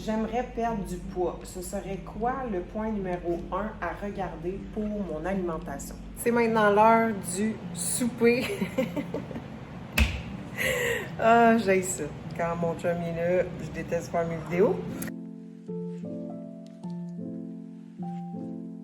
J'aimerais perdre du poids. Ce serait quoi le point numéro 1 à regarder pour mon alimentation? C'est maintenant l'heure du souper. Ah, j'haïs ça. Quand mon chum est là, je déteste faire mes vidéos.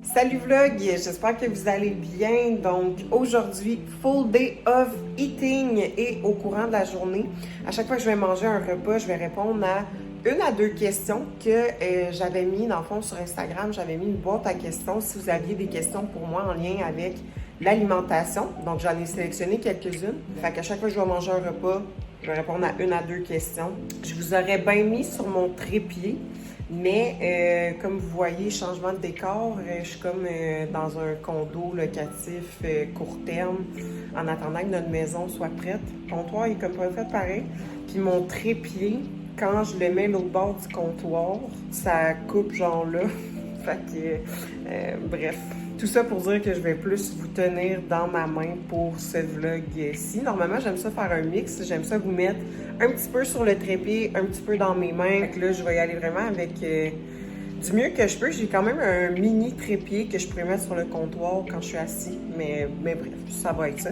Salut vlog, j'espère que vous allez bien. Donc aujourd'hui, full day of eating et au courant de la journée, à chaque fois que je vais manger un repas, je vais répondre à une à deux questions que j'avais mis dans le fond sur Instagram. J'avais mis une boîte à questions si vous aviez des questions pour moi en lien avec l'alimentation. Donc j'en ai sélectionné quelques-unes. Fait qu'à chaque fois que je vais manger un repas, je vais répondre à une à deux questions. Je vous aurais bien mis sur mon trépied. Mais comme vous voyez, changement de décor, je suis comme dans un condo locatif court terme en attendant que notre maison soit prête. Le comptoir est comme pas fait pareil. Puis mon trépied, quand je le mets l'autre bord du comptoir, ça coupe genre là. Fait que bref. Tout ça pour dire que je vais plus vous tenir dans ma main pour ce vlog-ci. Normalement, j'aime ça faire un mix. J'aime ça vous mettre un petit peu sur le trépied, un petit peu dans mes mains. Fait que là, je vais y aller vraiment avec du mieux que je peux. J'ai quand même un mini trépied que je pourrais mettre sur le comptoir quand je suis assis. Mais bref, ça va être ça.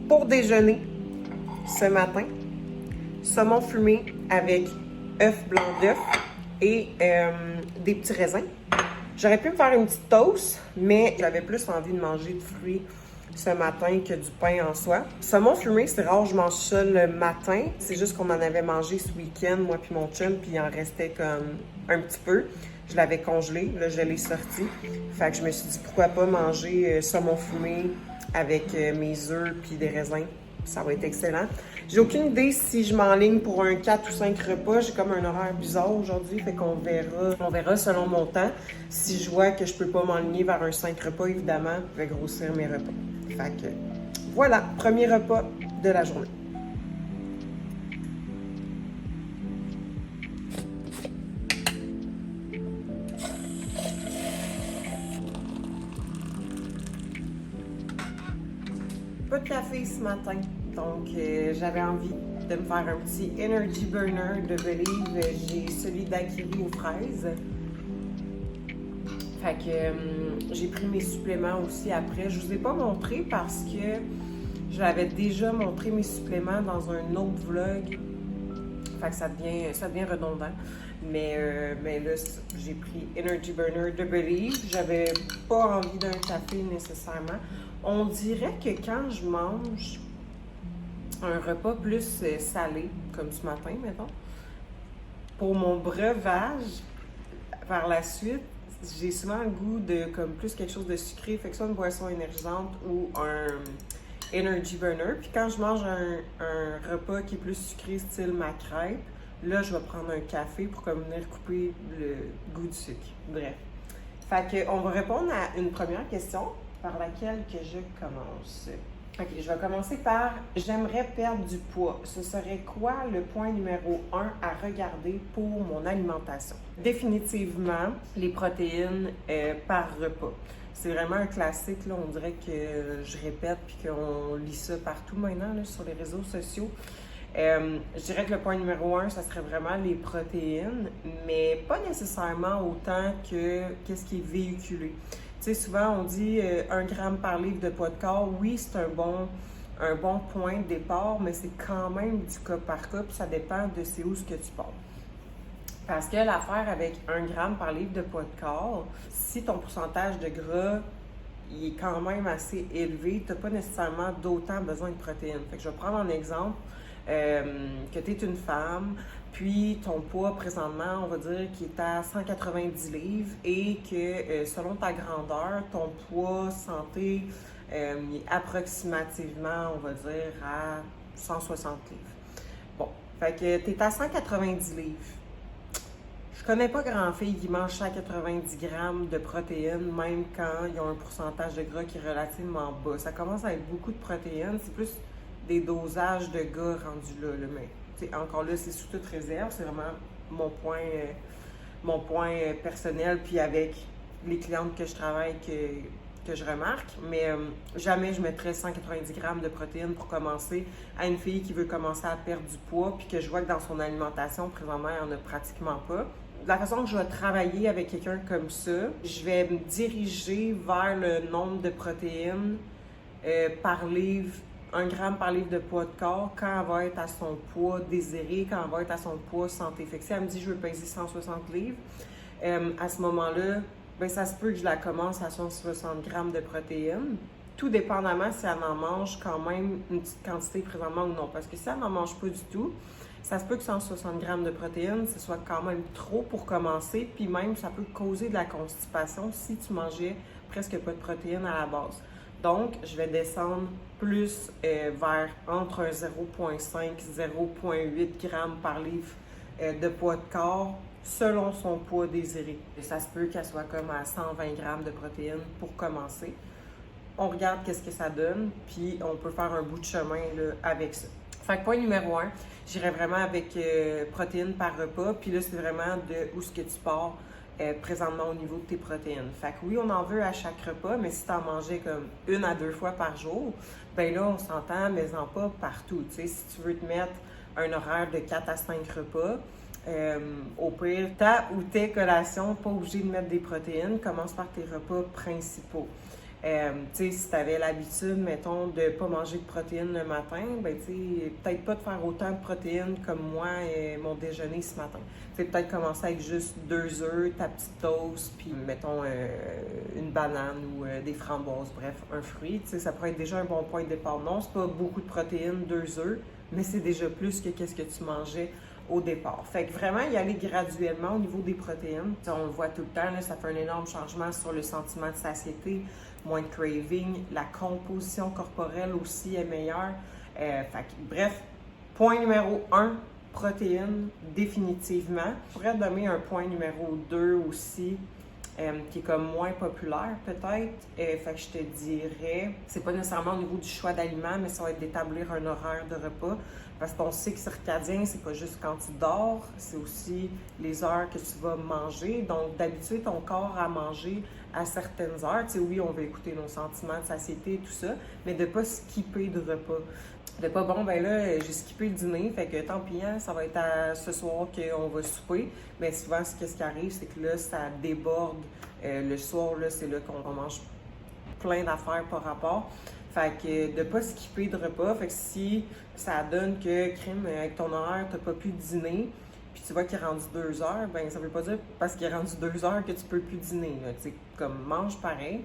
Pour déjeuner, ce matin, saumon fumé avec œuf blanc d'œuf et des petits raisins. J'aurais pu me faire une petite toast, mais j'avais plus envie de manger de fruits ce matin que du pain en soi. Saumon fumé, c'est rare, je mange ça le matin. C'est juste qu'on en avait mangé ce week-end, moi puis mon chum, puis il en restait comme un petit peu. Je l'avais congelé, là je l'ai sorti. Fait que je me suis dit pourquoi pas manger saumon fumé avec mes œufs puis des raisins. Ça va être excellent. J'ai aucune idée si je m'enligne pour un 4 ou 5 repas. J'ai comme un horaire bizarre aujourd'hui, fait qu'on verra. On verra selon mon temps. Si je vois que je peux pas m'enligner vers un 5 repas, évidemment, je vais grossir mes repas. Fait que voilà, premier repas de la journée. Pas de café ce matin, donc j'avais envie de me faire un petit Energy Burner de Believe. J'ai celui d'Akiri aux fraises. Fait que j'ai pris mes suppléments aussi après. Je vous ai pas montré parce que je l'avais déjà montré mes suppléments dans un autre vlog. Fait que ça devient redondant. Mais là, j'ai pris Energy Burner de Believe. J'avais pas envie d'un café nécessairement. On dirait que quand je mange un repas plus salé, comme ce matin, mettons, pour mon breuvage, par la suite, j'ai souvent le goût de comme plus quelque chose de sucré, fait que soit une boisson énergisante ou un Energy Burner. Puis quand je mange un repas qui est plus sucré, style ma crêpe, là, je vais prendre un café pour comme venir couper le goût du sucre. Bref. Fait que on va répondre à une première question par laquelle que je commence. Ok, je vais commencer par « J'aimerais perdre du poids. Ce serait quoi le point numéro 1 à regarder pour mon alimentation? » Définitivement, les protéines par repas. C'est vraiment un classique, là, on dirait que je répète puis qu'on lit ça partout maintenant là, sur les réseaux sociaux. Je dirais que le point numéro 1, ça serait vraiment les protéines, mais pas nécessairement autant que qu'est-ce qui est véhiculé. Tu sais, souvent on dit 1 gramme par livre de poids de corps. Oui, c'est un bon point de départ, mais c'est quand même du cas par cas, puis ça dépend de c'est où ce que tu pars. Parce que l'affaire avec 1 gramme par livre de poids de corps, si ton pourcentage de gras il est quand même assez élevé, tu n'as pas nécessairement d'autant besoin de protéines. Fait que je vais prendre un exemple, que tu es une femme, puis ton poids présentement, on va dire qu'il est à 190 livres et que selon ta grandeur, ton poids santé est approximativement, on va dire, à 160 livres. Bon, fait que tu es à 190 livres. Je connais pas grand fille qui mange 190 grammes de protéines, même quand ils ont un pourcentage de gras qui est relativement bas. Ça commence à être beaucoup de protéines, c'est plus des dosages de gras rendus là. Mais encore là, c'est sous toute réserve, c'est vraiment mon point personnel, puis avec les clientes que je travaille que je remarque, mais jamais je mettrais 190 grammes de protéines pour commencer à une fille qui veut commencer à perdre du poids, puis que je vois que dans son alimentation, présentement, elle n'en a pratiquement pas. la façon que je vais travailler avec quelqu'un comme ça, je vais me diriger vers le nombre de protéines par livre, 1 gramme par livre de poids de corps, quand elle va être à son poids désiré, quand elle va être à son poids santé. Fait que si elle me dit je veux peser 160 livres, à ce moment-là, ben ça se peut que je la commence à 160 grammes de protéines, tout dépendamment si elle en mange quand même une petite quantité présentement ou non. Parce que si elle n'en mange pas du tout, ça se peut que 160 grammes de protéines, ce soit quand même trop pour commencer, puis même ça peut causer de la constipation si tu mangeais presque pas de protéines à la base. Donc, je vais descendre plus vers entre un 0,5 0,8 grammes par livre de poids de corps selon son poids désiré. Et ça se peut qu'elle soit comme à 120 grammes de protéines pour commencer. On regarde qu'est-ce que ça donne, puis on peut faire un bout de chemin là, avec ça. Fait que point numéro 1, j'irais vraiment avec protéines par repas, puis là, c'est vraiment de où est-ce que tu pars présentement au niveau de tes protéines. Fait que oui, on en veut à chaque repas, mais si tu en mangeais comme 1 à 2 fois par jour, ben là, on s'entend, mais en pas partout. Tu sais, si tu veux te mettre un horaire de 4 à 5 repas, au pire, ta ou tes collations, pas obligé de mettre des protéines, commence par tes repas principaux. Tu sais, si tu avais l'habitude, mettons, de ne pas manger de protéines le matin, ben tu sais, peut-être pas de faire autant de protéines comme moi et mon déjeuner ce matin. Tu sais, peut-être commencer avec juste 2 œufs, ta petite toast, puis mettons une banane ou des framboises, bref, un fruit. Tu sais, ça pourrait être déjà un bon point de départ. Non, c'est pas beaucoup de protéines, 2 œufs, mais c'est déjà plus que qu'est-ce que tu mangeais au départ. Fait que vraiment y aller graduellement au niveau des protéines. On le voit tout le temps, là, ça fait un énorme changement sur le sentiment de satiété, moins de craving, la composition corporelle aussi est meilleure. Fait que, bref, point numéro 1, protéines, définitivement. Je pourrais donner un point numéro 2 aussi, qui est comme moins populaire peut-être. Fait que je te dirais, c'est pas nécessairement au niveau du choix d'aliments, mais ça va être d'établir un horaire de repas. Parce qu'on sait que circadien, c'est pas juste quand tu dors, c'est aussi les heures que tu vas manger. Donc, d'habituer ton corps à manger à certaines heures. Tu sais, oui, on va écouter nos sentiments de satiété et tout ça, mais de pas skipper de repas. De pas, bon, ben là, j'ai skippé le dîner, fait que tant pis, hein, ça va être à ce soir qu'on va souper. Mais souvent, ce qui arrive, c'est que là, ça déborde. Le soir, là, c'est là qu'on mange plein d'affaires par rapport. Fait que de pas skipper de repas. Fait que si ça donne que, crime, avec ton horaire, t'as pas pu dîner, puis tu vois qu'il est rendu 2 heures, ben ça veut pas dire parce qu'il est rendu 2 heures que tu peux plus dîner. Tu sais, comme mange pareil.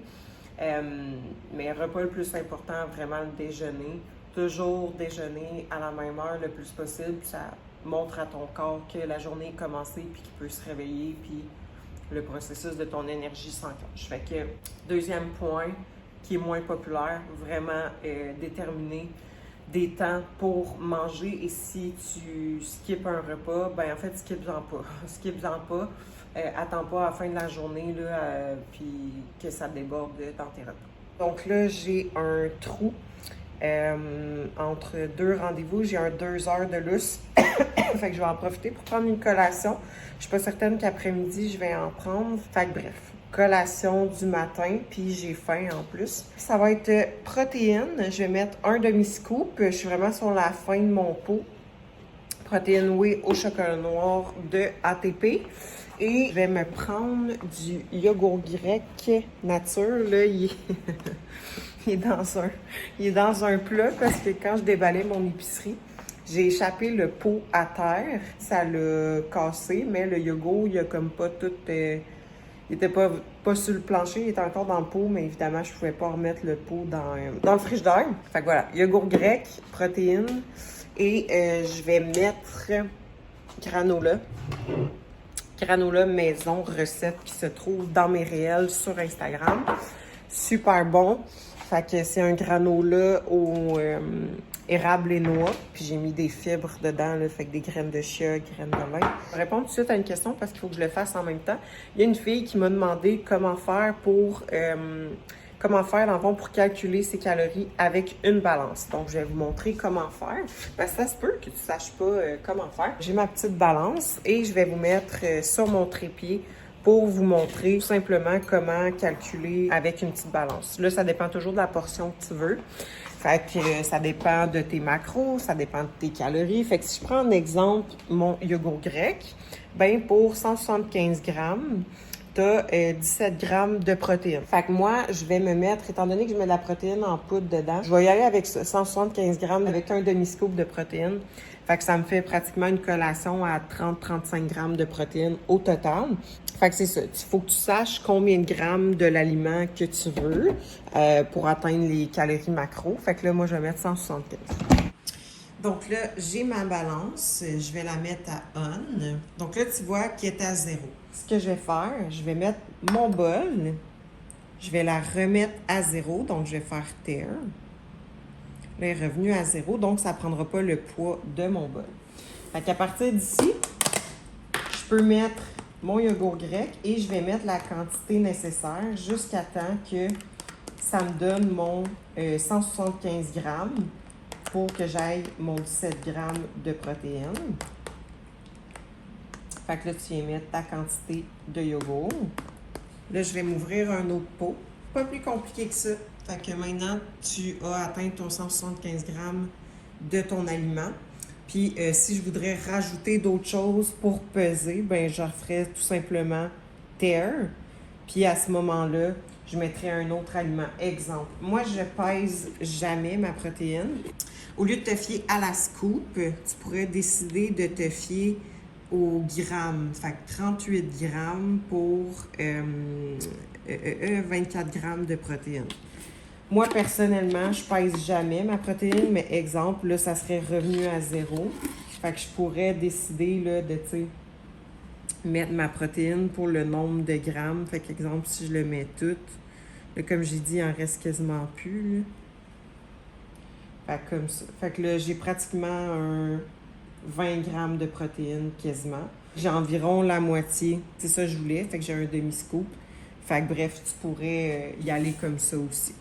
Mais repas le plus important, vraiment le déjeuner. Toujours déjeuner à la même heure le plus possible. Ça montre à ton corps que la journée est commencée, puis qu'il peut se réveiller, puis le processus de ton énergie s'enclenche. Fait que, deuxième point, qui est moins populaire, vraiment déterminer des temps pour manger. Et si tu skippes un repas, ben en fait, skip-en pas. Skip-en pas. Attends pas à la fin de la journée, là, puis que ça déborde dans tes repas. Donc là, j'ai un trou entre 2 rendez-vous. J'ai un 2 heures de lousse. Fait que je vais en profiter pour prendre une collation. Je suis pas certaine qu'après-midi, je vais en prendre. Fait que bref, collation du matin, puis j'ai faim en plus. Ça va être protéines. Je vais mettre un demi-scoop. Je suis vraiment sur la fin de mon pot. Protéines whey au chocolat noir de ATP. Et je vais me prendre du yogourt grec nature. Là, il est dans un plat parce que quand je déballais mon épicerie, j'ai échappé le pot à terre. Ça l'a cassé, mais le yogourt, il a comme pas tout... il était pas sur le plancher, il était encore dans le pot, mais évidemment, je pouvais pas remettre le pot dans le frigidaire. Fait que voilà, yogourt grec, protéines, et je vais mettre granola maison recette qui se trouve dans mes réels sur Instagram. Super bon. Fait que c'est un granola au érable et noix. Puis j'ai mis des fibres dedans, là, fait que des graines de chia, graines de lin. Je vais répondre tout de suite à une question parce qu'il faut que je le fasse en même temps. Il y a une fille qui m'a demandé comment faire dans le fond, pour calculer ses calories avec une balance. Donc, je vais vous montrer comment faire. Parce que ça se peut que tu ne saches pas comment faire. J'ai ma petite balance et je vais vous mettre sur mon trépied pour vous montrer tout simplement comment calculer avec une petite balance. Là, ça dépend toujours de la portion que tu veux. Fait que ça dépend de tes macros, ça dépend de tes calories. Fait que si je prends en exemple mon yogourt grec, ben pour 175 grammes, tu as 17 grammes de protéines. Fait que moi, je vais me mettre, étant donné que je mets de la protéine en poudre dedans, je vais y aller avec 175 grammes avec un demi-scoop de protéines. Fait que ça me fait pratiquement une collation à 30-35 grammes de protéines au total. Fait que c'est ça. Il faut que tu saches combien de grammes de l'aliment que tu veux pour atteindre les calories macro. Fait que là, moi, je vais mettre 175. Donc là, j'ai ma balance. Je vais la mettre à on. Donc là, tu vois qu'elle est à 0. Ce que je vais faire, je vais mettre mon bol. Je vais la remettre à 0. Donc, je vais faire tear. Là, elle est revenue à 0. Donc, ça ne prendra pas le poids de mon bol. Fait qu'à partir d'ici, je peux mettre mon yogourt grec et je vais mettre la quantité nécessaire jusqu'à temps que ça me donne mon 175 grammes pour que j'aille mon 17 grammes de protéines. Fait que là, tu viens mettre ta quantité de yogourt. Là, je vais m'ouvrir un autre pot. Pas plus compliqué que ça. Fait que maintenant, tu as atteint ton 175 grammes de ton aliment. Puis, si je voudrais rajouter d'autres choses pour peser, ben je referais tout simplement tear. Puis, à ce moment-là, je mettrais un autre aliment. Exemple, moi, je pèse jamais ma protéine. Au lieu de te fier à la scoop, tu pourrais décider de te fier au gramme. Fait que 38 grammes pour 24 grammes de protéines. Moi, personnellement, je pèse jamais ma protéine, mais exemple, là, ça serait revenu à 0. Fait que je pourrais décider là, de, tu sais, mettre ma protéine pour le nombre de grammes. Fait que, exemple, si je le mets tout, là, comme j'ai dit, il en reste quasiment plus. Là. Fait que comme ça. Fait que là, j'ai pratiquement un 20 grammes de protéines quasiment. J'ai environ la moitié. C'est ça que je voulais. Fait que j'ai un demi-scoop. Fait que bref, tu pourrais y aller comme ça aussi.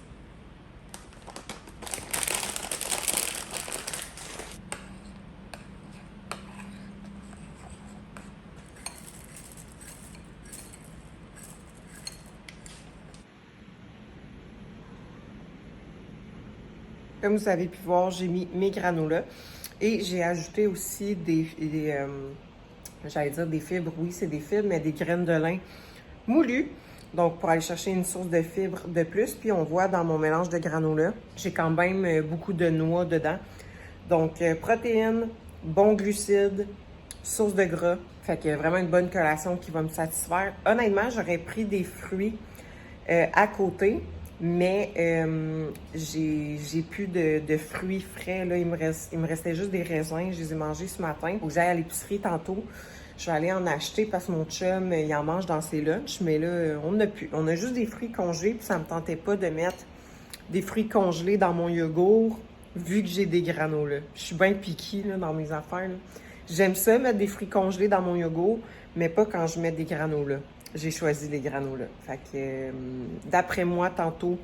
Comme vous avez pu voir, j'ai mis mes granolas et j'ai ajouté aussi j'allais dire des fibres. Oui, c'est des fibres, mais des graines de lin moulues. Donc, pour aller chercher une source de fibres de plus. Puis, on voit dans mon mélange de granola, j'ai quand même beaucoup de noix dedans. Donc, protéines, bons glucides, source de gras. Fait que vraiment une bonne collation qui va me satisfaire. Honnêtement, j'aurais pris des fruits à côté. Mais j'ai plus de fruits frais. Là, il me restait juste des raisins. Je les ai mangés ce matin. Faut que j'aille à l'épicerie tantôt. Je vais aller en acheter parce que mon chum, il en mange dans ses lunchs. Mais là, on n'a plus. On a juste des fruits congelés. Puis ça me tentait pas de mettre des fruits congelés dans mon yogourt vu que j'ai des granolas. Je suis bien picky là, dans mes affaires. Là. J'aime ça, mettre des fruits congelés dans mon yogourt, mais pas quand je mets des granolas. J'ai choisi les granolas. Fait que, d'après moi, tantôt,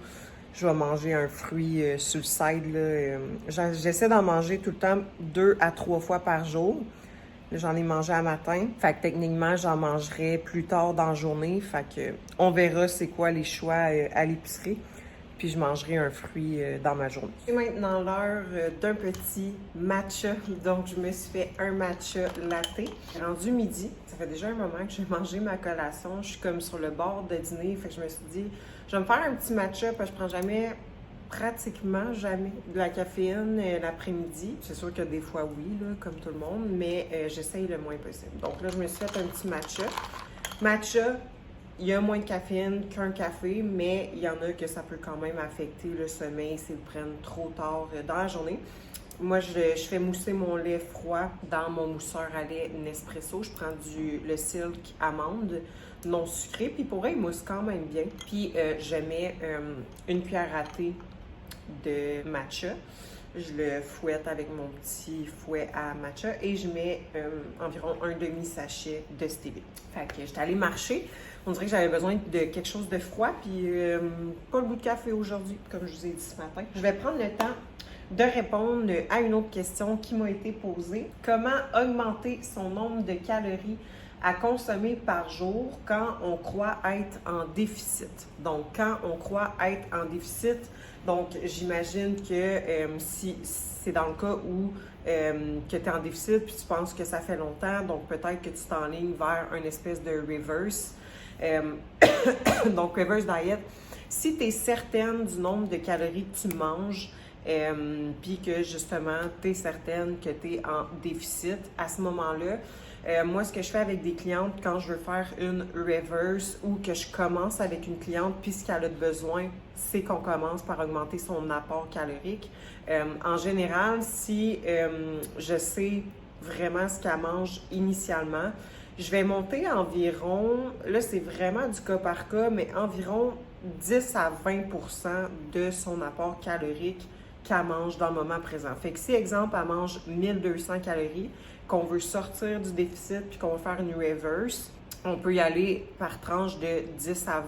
je vais manger un fruit sur le side. Là. J'essaie d'en manger tout le temps 2 à 3 fois par jour. J'en ai mangé à matin. Fait que techniquement, j'en mangerai plus tard dans la journée. Fait que, on verra c'est quoi les choix à l'épicerie. Puis je mangerai un fruit dans ma journée. C'est maintenant l'heure d'un petit matcha. Donc, je me suis fait un matcha latte. Rendu midi, ça fait déjà un moment que j'ai mangé ma collation. Je suis comme sur le bord de dîner. Fait que je me suis dit, je vais me faire un petit matcha parce que je prends pratiquement jamais de la caféine l'après-midi. C'est sûr que des fois, oui, là, comme tout le monde, mais j'essaye le moins possible. Donc là, je me suis fait un petit matcha. Matcha, il y a moins de caféine qu'un café, mais il y en a que ça peut quand même affecter le sommeil s'ils le prennent trop tard dans la journée. Moi, je fais mousser mon lait froid dans mon mousseur à lait Nespresso. Je prends le Silk amande non sucré, puis pour vrai, il mousse quand même bien. Puis, je mets une cuillère à thé de matcha. Je le fouette avec mon petit fouet à matcha et je mets environ un demi-sachet de stevia. Fait que j'étais allée marcher. On dirait que j'avais besoin de quelque chose de froid, puis pas le goût de café aujourd'hui, comme je vous ai dit ce matin. Je vais prendre le temps de répondre à une autre question qui m'a été posée. Comment augmenter son nombre de calories à consommer par jour quand on croit être en déficit? Donc, quand on croit être en déficit, donc j'imagine que si c'est dans le cas où que tu es en déficit puis tu penses que ça fait longtemps, donc peut-être que tu t'enlignes vers une espèce de reverse. Donc, reverse diet, si tu es certaine du nombre de calories que tu manges, puis que justement, tu es certaine que tu es en déficit, à ce moment-là, moi, ce que je fais avec des clientes quand je veux faire une reverse ou que je commence avec une cliente, puis ce qu'elle a besoin, c'est qu'on commence par augmenter son apport calorique. En général, si je sais vraiment ce qu'elle mange initialement, je vais monter environ, là c'est vraiment du cas par cas, mais environ 10 à 20% de son apport calorique qu'elle mange dans le moment présent. Fait que si, exemple, elle mange 1200 calories, qu'on veut sortir du déficit puis qu'on veut faire une reverse, on peut y aller par tranche de 10 à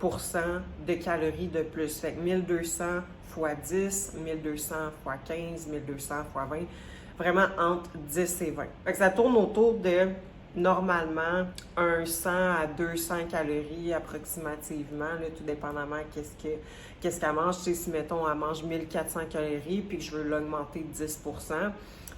20% de calories de plus. Fait que 1200 fois 10, 1200 fois 15, 1200 fois 20, vraiment entre 10 et 20. Fait que ça tourne autour de normalement un 100 à 200 calories approximativement, là, tout dépendamment qu'est-ce qu'elle mange. Tu sais, si mettons elle mange 1400 calories puis que je veux l'augmenter de 10%,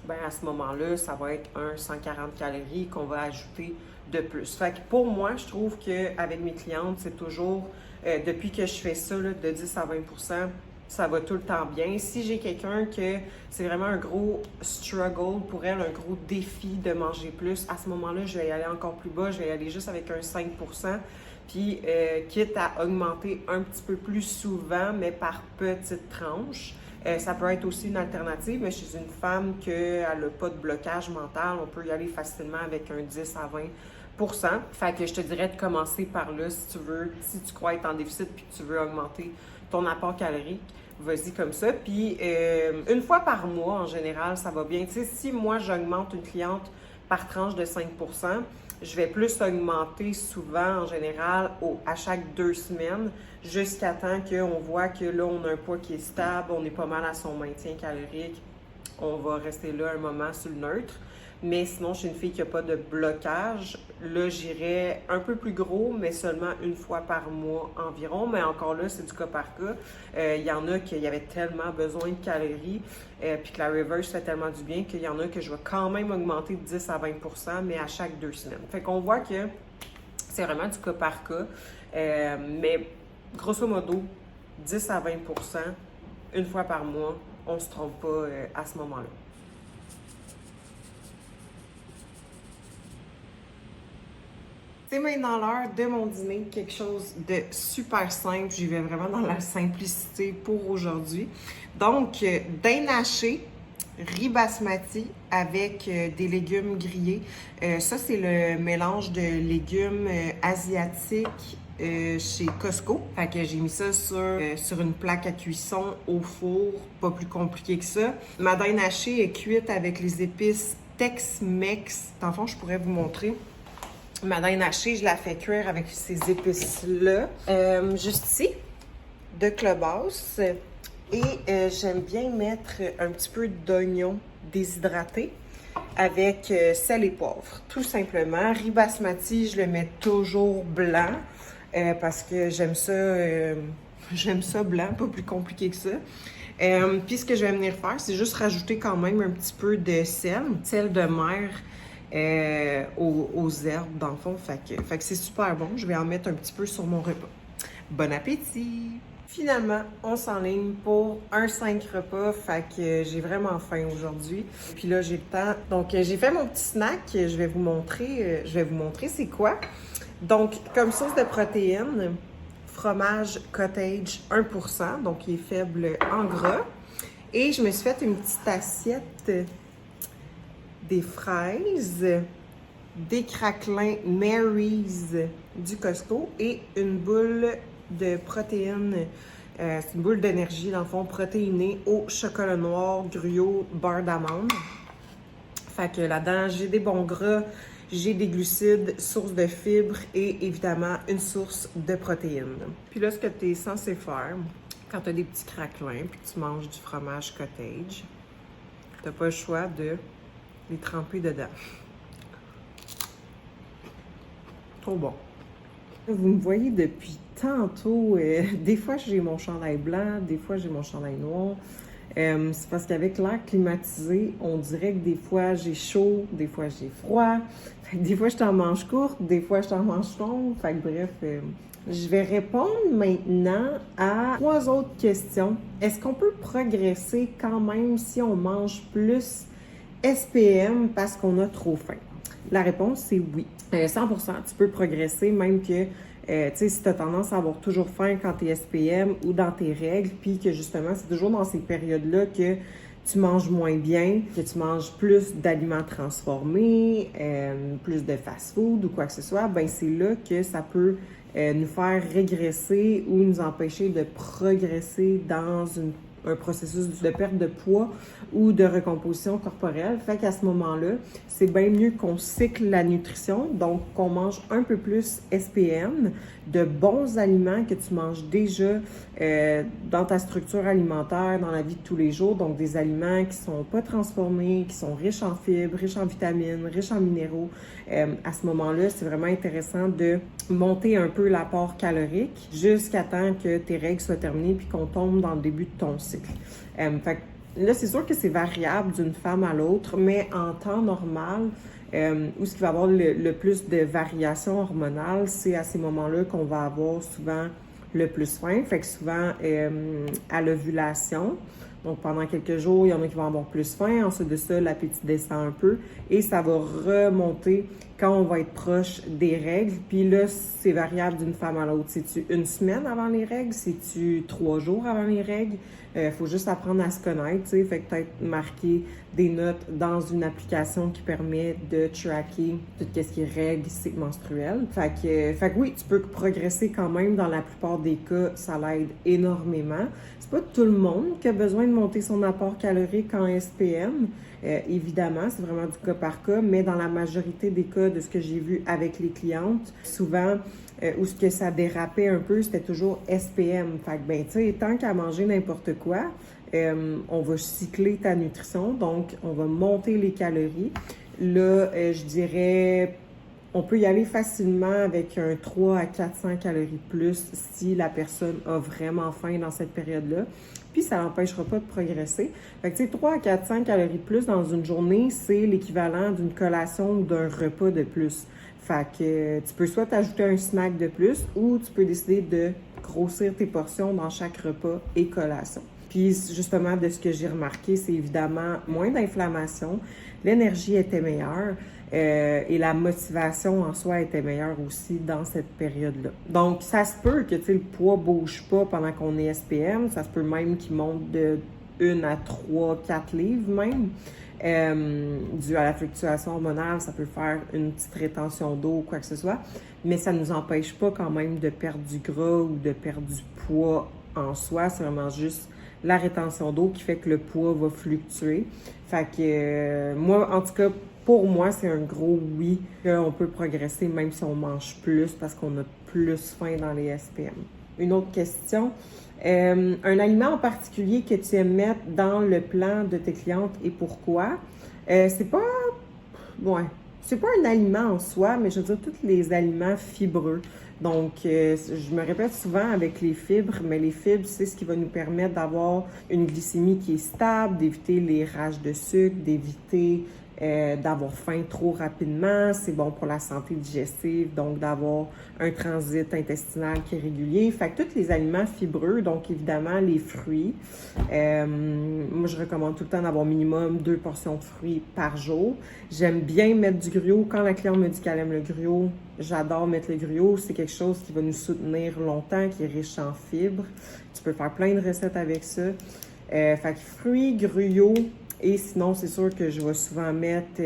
ben à ce moment-là, ça va être un 140 calories qu'on va ajouter de plus. Fait que pour moi, je trouve qu'avec mes clientes, c'est toujours, depuis que je fais ça, là, de 10 à 20%, ça va tout le temps bien. Si j'ai quelqu'un que c'est vraiment un gros struggle pour elle, un gros défi de manger plus, à ce moment-là, je vais y aller encore plus bas, je vais y aller juste avec un 5%, puis quitte à augmenter un petit peu plus souvent, mais par petites tranches. Ça peut être aussi une alternative, mais chez une femme qui n'a pas de blocage mental, on peut y aller facilement avec un 10 à 20%. Fait que je te dirais de commencer par là si tu veux, si tu crois être en déficit puis que tu veux augmenter ton apport calorique, vas-y comme ça. Puis une fois par mois, en général, ça va bien. Tu sais, si moi, j'augmente une cliente par tranche de 5%, je vais plus augmenter souvent, en général, à chaque 2 semaines, jusqu'à temps qu'on voit que là, on a un poids qui est stable, on est pas mal à son maintien calorique. On va rester là un moment sur le neutre. Mais sinon, chez une fille qui n'a pas de blocage, là, j'irais un peu plus gros, mais seulement une fois par mois environ. Mais encore là, c'est du cas par cas. Il y en a qui avaient tellement besoin de calories, puis que la reverse fait tellement du bien qu'il y en a que je vais quand même augmenter de 10 à 20%, mais à chaque 2 semaines. Fait qu'on voit que c'est vraiment du cas par cas. Mais grosso modo, 10 à 20%, une fois par mois, on ne se trompe pas à ce moment-là. C'est maintenant l'heure de mon dîner, quelque chose de super simple. J'y vais vraiment dans la simplicité pour aujourd'hui. Donc, dinde hachée, riz basmati avec des légumes grillés. Ça, c'est le mélange de légumes asiatiques chez Costco. Fait que j'ai mis ça sur une plaque à cuisson au four, pas plus compliqué que ça. Ma dinde hachée est cuite avec les épices Tex-Mex. Dans le fond, je pourrais vous montrer. Ma dinde hachée, je la fais cuire avec ces épices-là. Juste ici, de clobasse. Et j'aime bien mettre un petit peu d'oignon déshydraté avec sel et poivre. Tout simplement. Riz basmati, je le mets toujours blanc parce que j'aime ça blanc, pas plus compliqué que ça. Puis ce que je vais venir faire, c'est juste rajouter quand même un petit peu de sel de mer. Aux herbes, dans le fond. Fait que c'est super bon. Je vais en mettre un petit peu sur mon repas. Bon appétit! Finalement, on s'enligne pour un 5 repas. Fait que j'ai vraiment faim aujourd'hui. Puis là, j'ai le temps. Donc, j'ai fait mon petit snack. Je vais vous montrer c'est quoi. Donc, comme source de protéines, fromage cottage 1%. Donc, il est faible en gras. Et je me suis fait une petite assiette des fraises, des craquelins Mary's du Costco et une boule de protéines, c'est une boule d'énergie dans le fond protéinée au chocolat noir, gruau, beurre d'amande. Fait que là-dedans, j'ai des bons gras, j'ai des glucides, source de fibres et évidemment une source de protéines. Puis là, ce que tu es censé faire, quand tu as des petits craquelins puis que tu manges du fromage cottage, tu n'as pas le choix de les tremper dedans. Trop bon. Vous me voyez depuis tantôt. Des fois, j'ai mon chandail blanc, des fois, j'ai mon chandail noir. C'est parce qu'avec l'air climatisé, on dirait que des fois j'ai chaud, des fois j'ai froid. Fait que des fois je suis en manche courte, des fois je suis en manche longue. Fait que bref, je vais répondre maintenant à 3 autres questions. Est-ce qu'on peut progresser quand même si on mange plus SPM parce qu'on a trop faim? La réponse, c'est oui. 100%, tu peux progresser, même que, tu sais, si tu as tendance à avoir toujours faim quand tu es SPM ou dans tes règles, puis que justement, c'est toujours dans ces périodes-là que tu manges moins bien, que tu manges plus d'aliments transformés, plus de fast-food ou quoi que ce soit, ben c'est là que ça peut nous faire régresser ou nous empêcher de progresser dans un processus de perte de poids ou de recomposition corporelle. Fait qu'à ce moment-là, c'est bien mieux qu'on cycle la nutrition, donc qu'on mange un peu plus SPM, de bons aliments que tu manges déjà dans ta structure alimentaire, dans la vie de tous les jours, donc des aliments qui sont pas transformés, qui sont riches en fibres, riches en vitamines, riches en minéraux. À ce moment-là, c'est vraiment intéressant de monter un peu l'apport calorique jusqu'à temps que tes règles soient terminées puis qu'on tombe dans le début de ton cycle. Fait que là, c'est sûr que c'est variable d'une femme à l'autre, mais en temps normal, où ce qui va avoir le plus de variations hormonales, c'est à ces moments-là qu'on va avoir souvent le plus faim. Fait que souvent, à l'ovulation, donc pendant quelques jours, il y en a qui vont avoir plus faim. Ensuite de ça, l'appétit descend un peu et ça va remonter quand on va être proche des règles. Puis là, c'est variable d'une femme à l'autre. C'est-tu une semaine avant les règles? C'est-tu 3 jours avant les règles? Faut juste apprendre à se connaître, tu sais. Fait que peut-être marquer des notes dans une application qui permet de tracker tout ce qui est règles, cycle menstruel. Fait que oui, tu peux progresser quand même. Dans la plupart des cas, ça l'aide énormément. C'est pas tout le monde qui a besoin de monter son apport calorique en SPM. Évidemment, c'est vraiment du cas par cas, mais dans la majorité des cas de ce que j'ai vu avec les clientes, souvent, où ce que ça dérapait un peu, c'était toujours SPM. Fait que, ben, tu sais, tant qu'à manger n'importe quoi, on va cycler ta nutrition, donc on va monter les calories. Là, je dirais, on peut y aller facilement avec un 3 à 400 calories plus si la personne a vraiment faim dans cette période-là. Puis ça n'empêchera pas de progresser. Fait que tu sais, 3 à 400 calories plus dans une journée, c'est l'équivalent d'une collation ou d'un repas de plus. Fait que tu peux soit t'ajouter un snack de plus ou tu peux décider de grossir tes portions dans chaque repas et collation. Puis justement, de ce que j'ai remarqué, c'est évidemment moins d'inflammation, l'énergie était meilleure et la motivation en soi était meilleure aussi dans cette période-là. Donc, ça se peut que le poids bouge pas pendant qu'on est SPM, ça se peut même qu'il monte de 1 à 3, 4 livres même. Dû à la fluctuation hormonale, ça peut faire une petite rétention d'eau ou quoi que ce soit, mais ça ne nous empêche pas quand même de perdre du gras ou de perdre du poids en soi. C'est vraiment juste la rétention d'eau qui fait que le poids va fluctuer. Fait que moi, en tout cas, pour moi, c'est un gros oui qu'on peut progresser même si on mange plus parce qu'on a plus faim dans les SPM. Une autre question. Un aliment en particulier que tu aimes mettre dans le plan de tes clientes et pourquoi? C'est pas un aliment en soi, mais je veux dire tous les aliments fibreux. Donc, je me répète souvent avec les fibres, mais les fibres, c'est ce qui va nous permettre d'avoir une glycémie qui est stable, d'éviter les rages de sucre, d'éviter d'avoir faim trop rapidement. C'est bon pour la santé digestive, donc d'avoir un transit intestinal qui est régulier. Fait que tous les aliments fibreux, donc évidemment les fruits. Moi, je recommande tout le temps d'avoir minimum 2 portions de fruits par jour. J'aime bien mettre du gruau. Quand la cliente me dit qu'elle aime le gruau, j'adore mettre le gruau. C'est quelque chose qui va nous soutenir longtemps, qui est riche en fibres. Tu peux faire plein de recettes avec ça. Fait que fruits, gruau. Et sinon, c'est sûr que je vais souvent mettre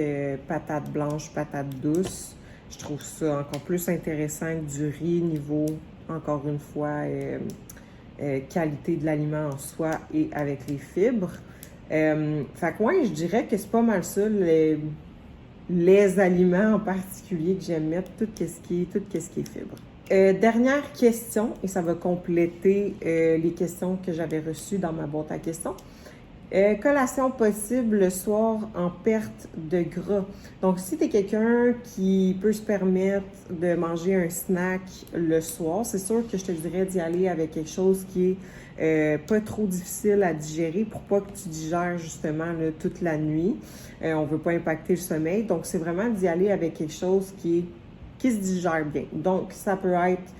patates blanches, patates douces. Je trouve ça encore plus intéressant que du riz niveau, encore une fois, qualité de l'aliment en soi et avec les fibres. Fait que ouais, je dirais que c'est pas mal ça, les aliments en particulier que j'aime mettre, tout ce qui est fibres. Dernière question, et ça va compléter les questions que j'avais reçues dans ma boîte à questions. Collation possible le soir en perte de gras. Donc, si tu es quelqu'un qui peut se permettre de manger un snack le soir, c'est sûr que je te dirais d'y aller avec quelque chose qui est pas trop difficile à digérer pour pas que tu digères justement là, toute la nuit. On veut pas impacter le sommeil. Donc, c'est vraiment d'y aller avec quelque chose qui se digère bien. Donc, ça peut être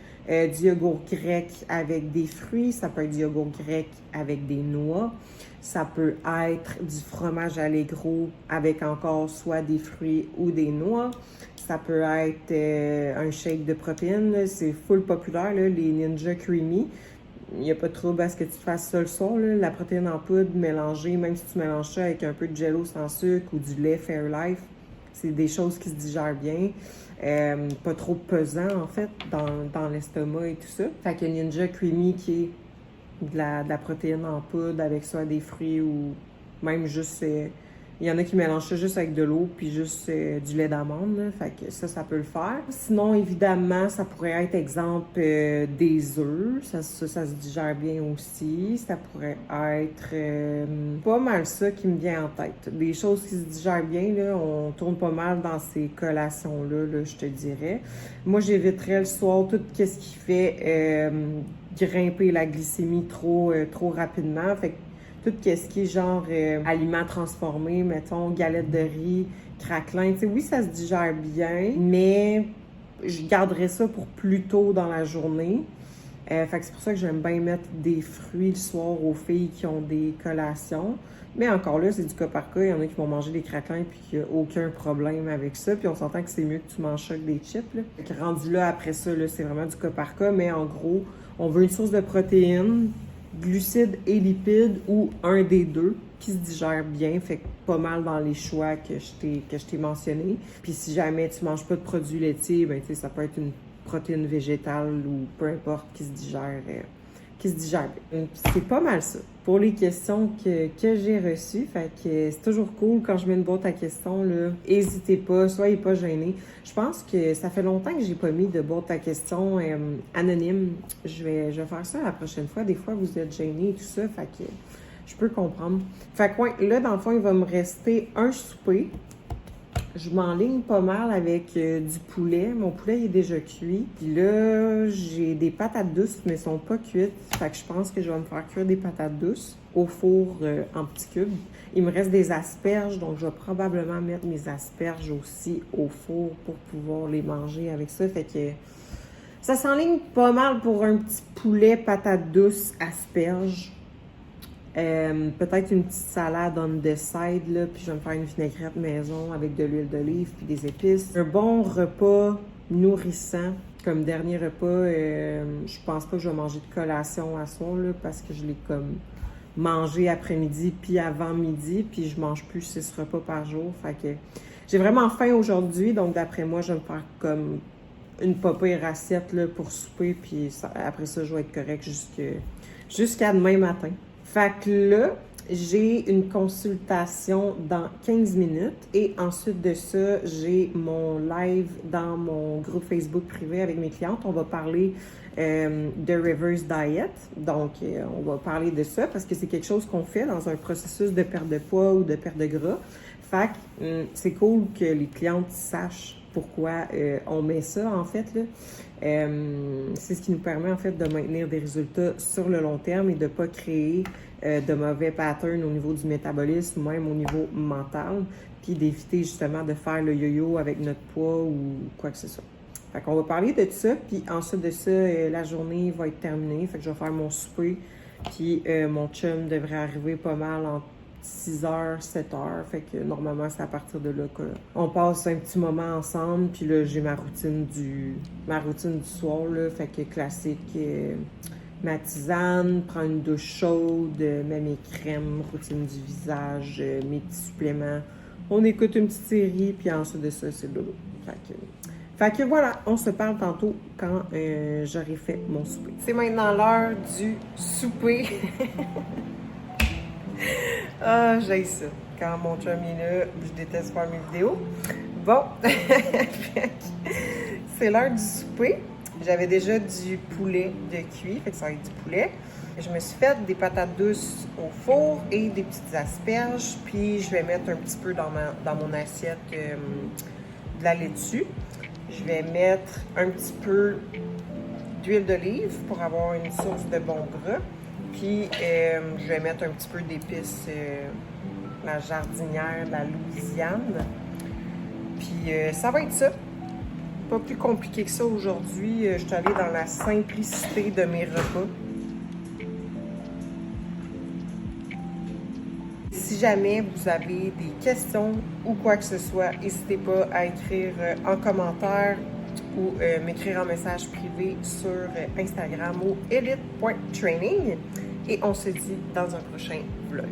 du yogourt grec avec des fruits, ça peut être du yogourt grec avec des noix, ça peut être du fromage Allegro avec encore soit des fruits ou des noix, ça peut être un shake de protéines, c'est full populaire, là, les Ninja Creamy. Il n'y a pas de trouble à ce que tu fasses ça le soir, là. La protéine en poudre mélangée, même si tu mélanges ça avec un peu de jello sans sucre ou du lait Fairlife, c'est des choses qui se digèrent bien. Pas trop pesant, en fait, dans l'estomac et tout ça. Fait que Ninja Creamy qui est de la protéine en poudre avec soit des fruits ou même juste... il y en a qui mélangent ça juste avec de l'eau puis juste du lait d'amande, là. Fait que ça peut le faire. Sinon, évidemment, ça pourrait être, exemple, des œufs. Ça se digère bien aussi. Ça pourrait être pas mal ça qui me vient en tête. Des choses qui se digèrent bien, là, on tourne pas mal dans ces collations-là, là, je te dirais. Moi, j'éviterais le soir tout ce qui fait grimper la glycémie trop rapidement. Fait que tout ce qui est genre aliments transformés, mettons, galettes de riz, craquelin, tu sais, oui, ça se digère bien, mais je garderais ça pour plus tôt dans la journée. Fait que c'est pour ça que j'aime bien mettre des fruits le soir aux filles qui ont des collations. Mais encore là, c'est du cas par cas. Il y en a qui vont manger des craquelins puis qu'il n'y a aucun problème avec ça. Puis on s'entend que c'est mieux que tu manges ça que des chips, là. Fait que rendu là, après ça, là, c'est vraiment du cas par cas. Mais en gros, on veut une source de protéines, glucides et lipides ou un des deux qui se digère bien, fait que pas mal dans les choix que je t'ai mentionné. Puis si jamais tu manges pas de produits laitiers, ben tu sais, ça peut être une protéine végétale ou peu importe qui se digère bien. C'est pas mal ça pour les questions que j'ai reçues. Fait que c'est toujours cool quand je mets une boîte à questions, là. N'hésitez pas, soyez pas gênés. Je pense que ça fait longtemps que j'ai pas mis de boîte à questions anonyme. Je vais faire ça la prochaine fois. Des fois, vous êtes gênés et tout ça, fait que je peux comprendre. Fait que ouais, là, dans le fond, il va me rester un souper. Je m'enligne pas mal avec du poulet. Mon poulet il est déjà cuit. Puis là, j'ai des patates douces, mais elles sont pas cuites. Fait que je pense que je vais me faire cuire des patates douces au four en petits cubes. Il me reste des asperges, donc je vais probablement mettre mes asperges aussi au four pour pouvoir les manger avec ça. Fait que ça s'enligne pas mal pour un petit poulet, patates douces, asperges. Peut-être une petite salade on the side, là, puis je vais me faire une vinaigrette maison avec de l'huile d'olive puis des épices. Un bon repas nourrissant comme dernier repas. Je pense pas que je vais manger de collation à soir, là, parce que je l'ai comme mangé après-midi puis avant midi, puis je mange plus 6 repas par jour. Fait que j'ai vraiment faim aujourd'hui, donc d'après moi, je vais me faire comme une pire assiette là, pour souper, puis après ça, je vais être correct jusqu'à demain matin. Fait que là, j'ai une consultation dans 15 minutes et ensuite de ça, j'ai mon live dans mon groupe Facebook privé avec mes clientes. On va parler de reverse diet. Donc, on va parler de ça parce que c'est quelque chose qu'on fait dans un processus de perte de poids ou de perte de gras. Fait que c'est cool que les clientes sachent pourquoi on met ça, en fait, là. C'est ce qui nous permet, en fait, de maintenir des résultats sur le long terme et de ne pas créer de mauvais patterns au niveau du métabolisme ou même au niveau mental, puis d'éviter, justement, de faire le yo-yo avec notre poids ou quoi que ce soit. Fait qu'on va parler de ça, puis ensuite de ça, la journée va être terminée. Fait que je vais faire mon souper, puis mon chum devrait arriver pas mal en 6h, 7h. Fait que normalement, c'est à partir de là qu'on passe un petit moment ensemble. Puis là, j'ai ma routine du soir, là. Fait que classique, ma tisane, prendre une douche chaude, mets mes crèmes, routine du visage, mes petits suppléments. On écoute une petite série, puis ensuite de ça, c'est le dodo. Fait que voilà, on se parle tantôt quand j'aurai fait mon souper. C'est maintenant l'heure du souper. Ah, j'haïs ça. Quand mon chum est là, je déteste faire mes vidéos. Bon, c'est l'heure du souper. J'avais déjà du poulet de cuit, fait que ça va être du poulet. Je me suis fait des patates douces au four et des petites asperges. Puis je vais mettre un petit peu dans mon assiette de la laitue. Je vais mettre un petit peu d'huile d'olive pour avoir une source de bon gras. Puis je vais mettre un petit peu d'épices, la jardinière de la Louisiane. Puis ça va être ça. Pas plus compliqué que ça aujourd'hui. Je suis allée dans la simplicité de mes repas. Si jamais vous avez des questions ou quoi que ce soit, n'hésitez pas à écrire en commentaire ou m'écrire en message privé sur Instagram au elite.training. Et on se dit dans un prochain vlog.